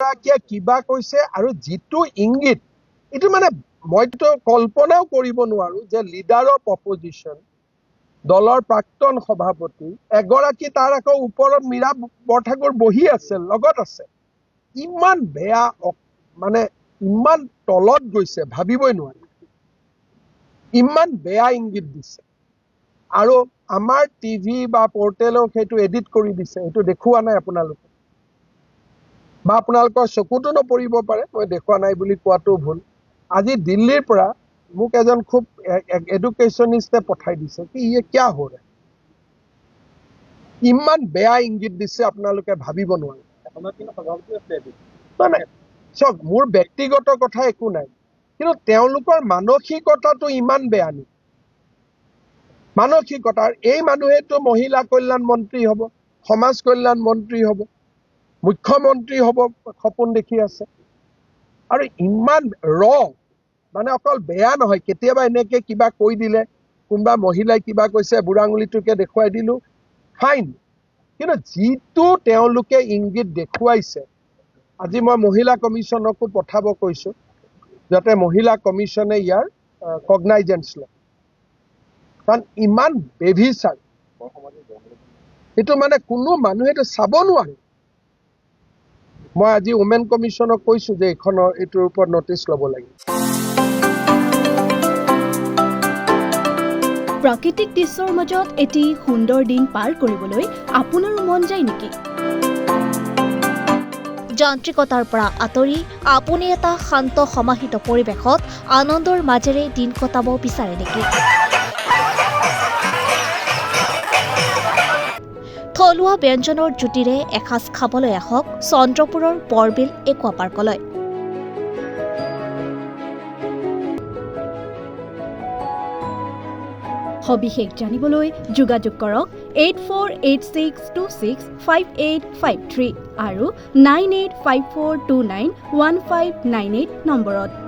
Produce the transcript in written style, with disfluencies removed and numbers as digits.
এগৰাকীয়ে কিবা কৈছে আৰু যিটো ইংগিত এইটো মানে মইতো কল্পনাও কৰিব নোৱাৰো যে লিডাৰ অফ অপজিশ্যন দলৰ প্ৰাক্তন সভাপতি এগৰাকী তাৰ আকৌ ওপৰত মীৰা বৰঠাকুৰ বহি আছে লগত আছে ইমান বেয়া মানে ইমান তলত গৈছে ভাবিবই নোৱাৰি ইমান বেয়া ইংগিত দিছে আৰু আমাৰ টিভি বা পৰ্টেলক সেইটো এডিট কৰি দিছে সেইটো দেখুওৱা নাই আপোনালোকে বা আপোনালোকৰ চকুতো নপৰিব পাৰে মই দেখুওৱা নাই বুলি কোৱাটো ভুল আজি দিল্লীৰ পৰা মোক এজন খুব এডুকেশ্যনিষ্টে পঠাই দিছে কি ইয়ে কিয়া হৈ ৰে ইমান বেয়া ইংগিত দিছে আপোনালোকে ভাবিব নোৱাৰে মানে চক মোৰ ব্যক্তিগত কথা একো নাই কিন্তু তেওঁলোকৰ মানসিকতাটো ইমান বেয়া নেকি মানসিকতাৰ এই মানুহেতো মহিলা কল্যাণ মন্ত্ৰী হ'ব সমাজ কল্যাণ মন্ত্ৰী হ'ব মুখ্যমন্ত্ৰী হ'ব সপোন দেখি আছে আৰু ইমান মানে অকল বেয়া নহয় কেতিয়াবা এনেকে কিবা কৈ দিলে কোনোবা মহিলাই কিবা কৈছে বুঢ়া আঙুলিটোকে দেখুৱাই দিলো ফাইন কিন্তু যিটো তেওঁলোকে ইংগিত দেখুৱাইছে আজি মই মহিলা কমিশ্যনকো পঠাব কৈছো যাতে মহিলা কমিশ্যনে ইয়াৰ কগনাইজেন্স লয় কাৰণ ইমান বেভিচাৰ এইটো মানে কোনো মানুহে এইটো চাব নোৱাৰে মই আজি ওমেন কমিশ্যনক কৈছো যে এইটোৰ ওপৰত নটিচ ল'ব লাগিব প্ৰাকৃতিক দৃশ্যৰ মাজত এটি সুন্দৰ দিন পাৰ কৰিবলৈ আপোনাৰো মন যায় নেকি যান্ত্ৰিকতাৰ পৰা আঁতৰি আপুনি এটা শান্ত সমাহিত পৰিৱেশত আনন্দৰ মাজেৰে দিন কটাব বিচাৰে নেকি থলুৱা ব্যঞ্জনৰ জুতিৰে এসাঁজ খাবলৈ আহক চন্দ্ৰপুৰৰ বৰবিল একুৱা পাৰ্কলৈ সবিশেষ জানিবলৈ যোগাযোগ কৰক 8486265853 আৰু 9854291598 নম্বৰত